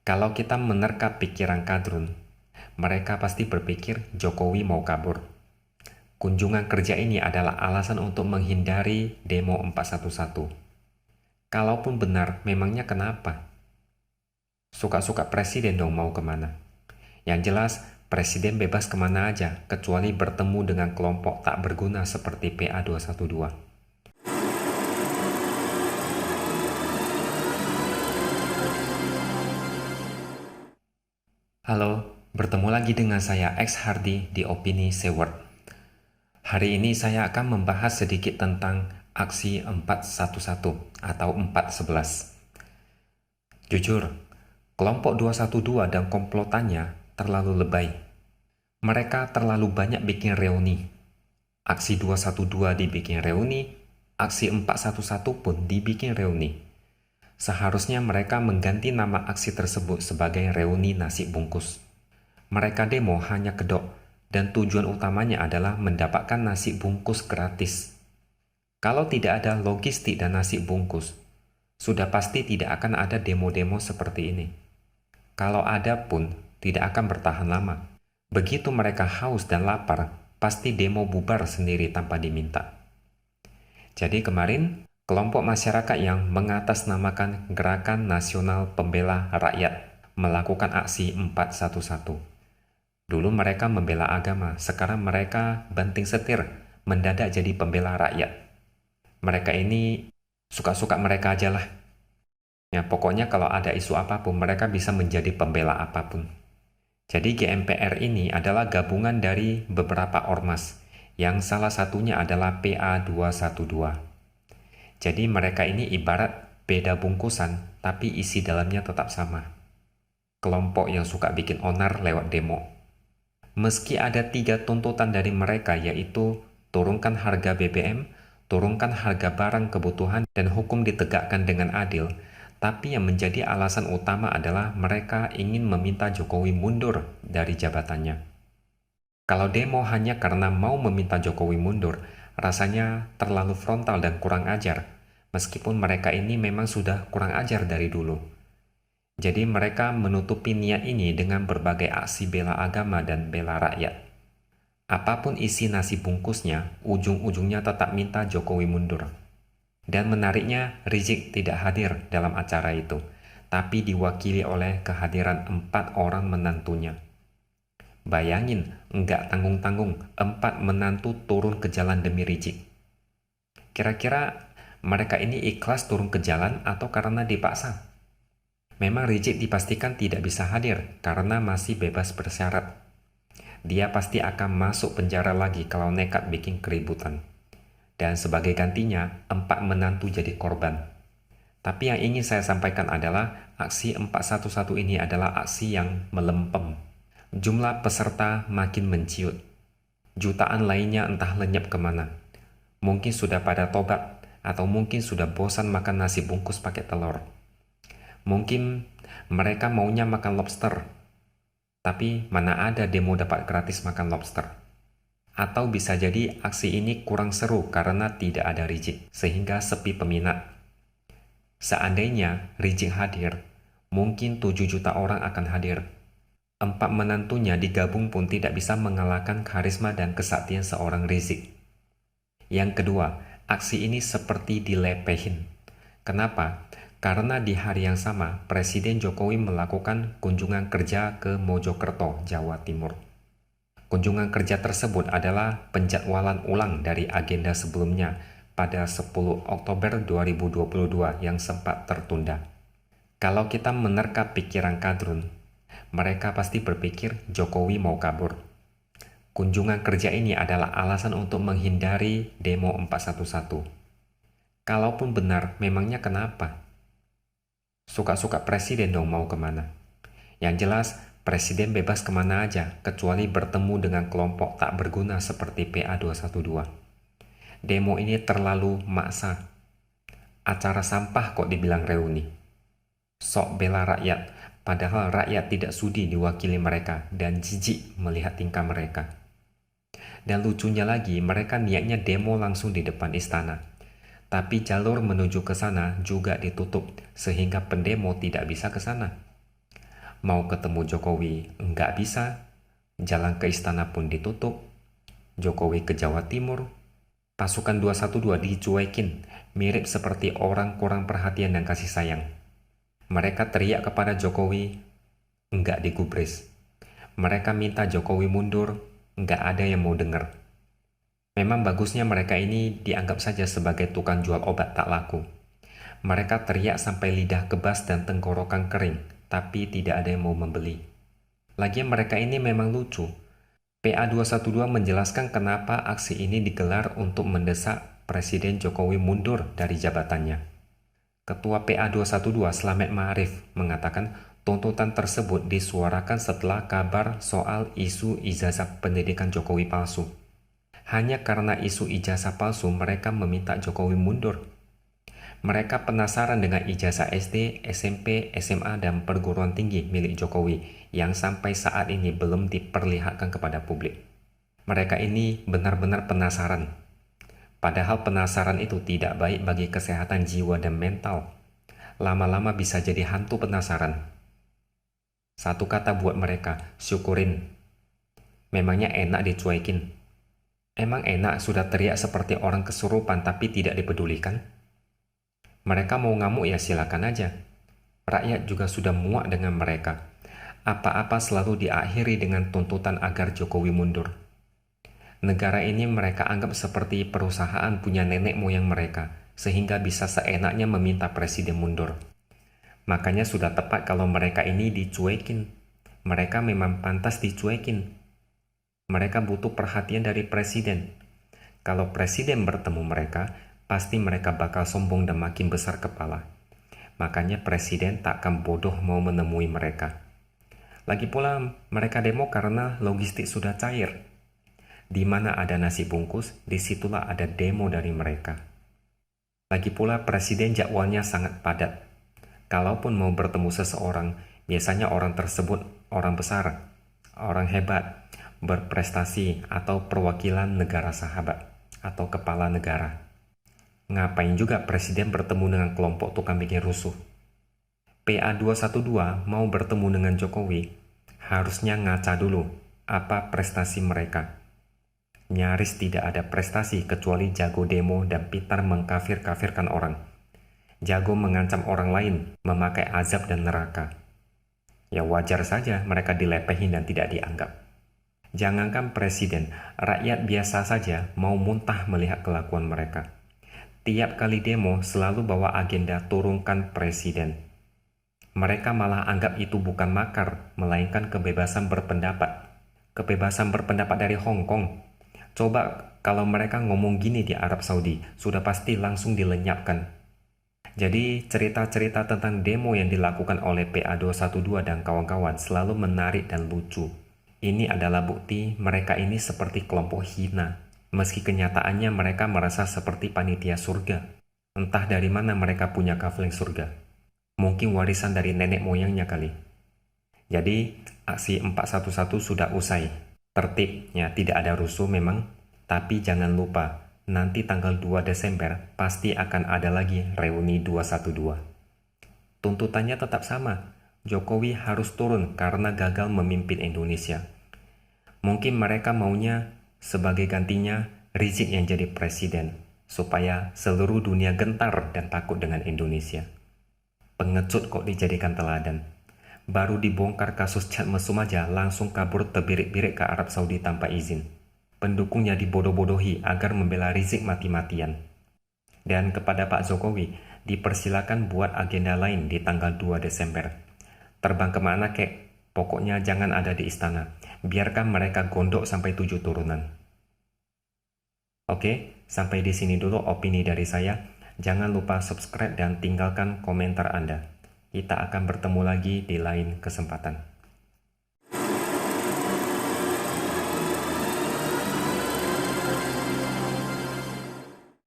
Kalau kita menerka pikiran kadrun, mereka pasti berpikir Jokowi mau kabur. Kunjungan kerja ini adalah alasan untuk menghindari demo 411. Kalaupun benar, memangnya kenapa? Suka-suka presiden dong mau kemana. Yang jelas, presiden bebas kemana aja, kecuali bertemu dengan kelompok tak berguna seperti PA212. Halo, bertemu lagi dengan saya X Hardy di Opini Seward. Hari ini saya akan membahas sedikit tentang aksi 411 atau 411. Jujur, kelompok 212 dan komplotannya terlalu lebay. Mereka terlalu banyak bikin reuni. Aksi 212 dibikin reuni, aksi 411 pun dibikin reuni. Seharusnya mereka mengganti nama aksi tersebut sebagai reuni nasi bungkus. Mereka demo hanya kedok, dan tujuan utamanya adalah mendapatkan nasi bungkus gratis. Kalau tidak ada logistik dan nasi bungkus, sudah pasti tidak akan ada demo-demo seperti ini. Kalau ada pun, tidak akan bertahan lama. Begitu mereka haus dan lapar, pasti demo bubar sendiri tanpa diminta. Jadi kemarin, kelompok masyarakat yang mengatasnamakan Gerakan Nasional Pembela Rakyat melakukan aksi 411. Dulu mereka membela agama, sekarang mereka banting setir, mendadak jadi pembela rakyat. Mereka ini suka-suka mereka aja lah. Ya, pokoknya kalau ada isu apapun, mereka bisa menjadi pembela apapun. Jadi GMPR ini adalah gabungan dari beberapa ormas, yang salah satunya adalah PA212. Jadi mereka ini ibarat beda bungkusan, tapi isi dalamnya tetap sama. Kelompok yang suka bikin onar lewat demo. Meski ada 3 tuntutan dari mereka, yaitu turunkan harga BBM, turunkan harga barang kebutuhan, dan hukum ditegakkan dengan adil, tapi yang menjadi alasan utama adalah mereka ingin meminta Jokowi mundur dari jabatannya. Kalau demo hanya karena mau meminta Jokowi mundur, rasanya terlalu frontal dan kurang ajar, meskipun mereka ini memang sudah kurang ajar dari dulu. Jadi mereka menutupi niat ini dengan berbagai aksi bela agama dan bela rakyat. Apapun isi nasi bungkusnya, ujung-ujungnya tetap minta Jokowi mundur. Dan menariknya, Rizik tidak hadir dalam acara itu, tapi diwakili oleh kehadiran 4 orang menantunya. Bayangin, enggak tanggung-tanggung, 4 menantu turun ke jalan demi Rizik. Kira-kira mereka ini ikhlas turun ke jalan atau karena dipaksa? Memang Rizik dipastikan tidak bisa hadir karena masih bebas bersyarat. Dia pasti akan masuk penjara lagi kalau nekat bikin keributan. Dan sebagai gantinya, 4 menantu jadi korban. Tapi yang ingin saya sampaikan adalah aksi 411 ini adalah aksi yang melempem. Jumlah peserta makin menciut. Jutaan lainnya entah lenyap kemana. Mungkin sudah pada tobat, atau mungkin sudah bosan makan nasi bungkus pakai telur. Mungkin mereka maunya makan lobster, tapi mana ada demo dapat gratis makan lobster. Atau bisa jadi aksi ini kurang seru karena tidak ada Rizik, sehingga sepi peminat. Seandainya Rizik hadir, mungkin 7 juta orang akan hadir. 4 menantunya digabung pun tidak bisa mengalahkan karisma dan kesaktian seorang Rizik. Yang kedua, aksi ini seperti dilepehin. Kenapa? Karena di hari yang sama, Presiden Jokowi melakukan kunjungan kerja ke Mojokerto, Jawa Timur. Kunjungan kerja tersebut adalah penjadwalan ulang dari agenda sebelumnya pada 10 Oktober 2022 yang sempat tertunda. Kalau kita menerka pikiran kadrun, mereka pasti berpikir Jokowi mau kabur. Kunjungan kerja ini adalah alasan untuk menghindari demo 411. Kalaupun benar, memangnya kenapa? Suka-suka presiden dong mau kemana. Yang jelas, presiden bebas kemana aja, kecuali bertemu dengan kelompok tak berguna seperti PA212. Demo ini terlalu maksa. Acara sampah kok dibilang reuni. Sok bela rakyat, padahal rakyat tidak sudi diwakili mereka dan jijik melihat tingkah mereka. Dan lucunya lagi, mereka niatnya demo langsung di depan istana. Tapi jalur menuju ke sana juga ditutup, sehingga pendemo tidak bisa ke sana. Mau ketemu Jokowi nggak bisa, jalan ke istana pun ditutup. Jokowi ke Jawa Timur, pasukan 212 dicuekin, mirip seperti orang kurang perhatian dan kasih sayang. Mereka teriak kepada Jokowi, nggak digubris. Mereka minta Jokowi mundur, nggak ada yang mau dengar. Memang bagusnya mereka ini dianggap saja sebagai tukang jual obat tak laku. Mereka teriak sampai lidah kebas dan tenggorokan kering, tapi tidak ada yang mau membeli. Lagian mereka ini memang lucu. PA212 menjelaskan kenapa aksi ini digelar untuk mendesak Presiden Jokowi mundur dari jabatannya. Ketua PA212 Slamet Ma'arif mengatakan tuntutan tersebut disuarakan setelah kabar soal isu ijazah pendidikan Jokowi palsu. Hanya karena isu ijazah palsu mereka meminta Jokowi mundur. Mereka penasaran dengan ijazah SD, SMP, SMA, dan perguruan tinggi milik Jokowi yang sampai saat ini belum diperlihatkan kepada publik. Mereka ini benar-benar penasaran. Padahal penasaran itu tidak baik bagi kesehatan jiwa dan mental. Lama-lama bisa jadi hantu penasaran. Satu kata buat mereka, syukurin. Memangnya enak dicuekin? Emang enak sudah teriak seperti orang kesurupan tapi tidak dipedulikan? Mereka mau ngamuk ya silakan aja. Rakyat juga sudah muak dengan mereka. Apa-apa selalu diakhiri dengan tuntutan agar Jokowi mundur. Negara ini mereka anggap seperti perusahaan punya nenek moyang mereka, sehingga bisa seenaknya meminta presiden mundur. Makanya sudah tepat kalau mereka ini dicuekin. Mereka memang pantas dicuekin. Mereka butuh perhatian dari presiden. Kalau presiden bertemu mereka, pasti mereka bakal sombong dan makin besar kepala. Makanya presiden tak akan bodoh mau menemui mereka. Lagi pula mereka demo karena logistik sudah cair. Di mana ada nasi bungkus, disitulah ada demo dari mereka. Lagi pula presiden jadwalnya sangat padat. Kalaupun mau bertemu seseorang, biasanya orang tersebut orang besar, orang hebat, berprestasi atau perwakilan negara sahabat atau kepala negara. Ngapain juga presiden bertemu dengan kelompok tukang bikin rusuh? PA212 mau bertemu dengan Jokowi, harusnya ngaca dulu apa prestasi mereka. Nyaris tidak ada prestasi kecuali jago demo dan pintar mengkafir-kafirkan orang. Jago mengancam orang lain, memakai azab dan neraka. Ya wajar saja mereka dilepehin dan tidak dianggap. Jangankan presiden, rakyat biasa saja mau muntah melihat kelakuan mereka. Tiap kali demo selalu bawa agenda turunkan presiden. Mereka malah anggap itu bukan makar, melainkan kebebasan berpendapat. Kebebasan berpendapat dari Hong Kong. Coba kalau mereka ngomong gini di Arab Saudi, sudah pasti langsung dilenyapkan. Jadi cerita-cerita tentang demo yang dilakukan oleh PA212 dan kawan-kawan selalu menarik dan lucu. Ini adalah bukti mereka ini seperti kelompok hina, meski kenyataannya mereka merasa seperti panitia surga. Entah dari mana mereka punya kafling surga. Mungkin warisan dari nenek moyangnya kali. Jadi, aksi 411 sudah usai. Tertibnya tidak ada rusuh memang, tapi jangan lupa, nanti tanggal 2 Desember pasti akan ada lagi reuni 212. Tuntutannya tetap sama. Jokowi harus turun karena gagal memimpin Indonesia. Mungkin mereka maunya sebagai gantinya Rizik yang jadi presiden, supaya seluruh dunia gentar dan takut dengan Indonesia. Pengecut kok dijadikan teladan. Baru dibongkar kasus cat mesum aja langsung kabur terbirik-birik ke Arab Saudi tanpa izin. Pendukungnya dibodoh-bodohi agar membela Rizik mati-matian. Dan kepada Pak Jokowi, dipersilakan buat agenda lain di tanggal 2 Desember. Terbang kemana kek? Pokoknya jangan ada di istana. Biarkan mereka gondok sampai 7 turunan. Oke, sampai di sini dulu opini dari saya. Jangan lupa subscribe dan tinggalkan komentar Anda. Kita akan bertemu lagi di lain kesempatan.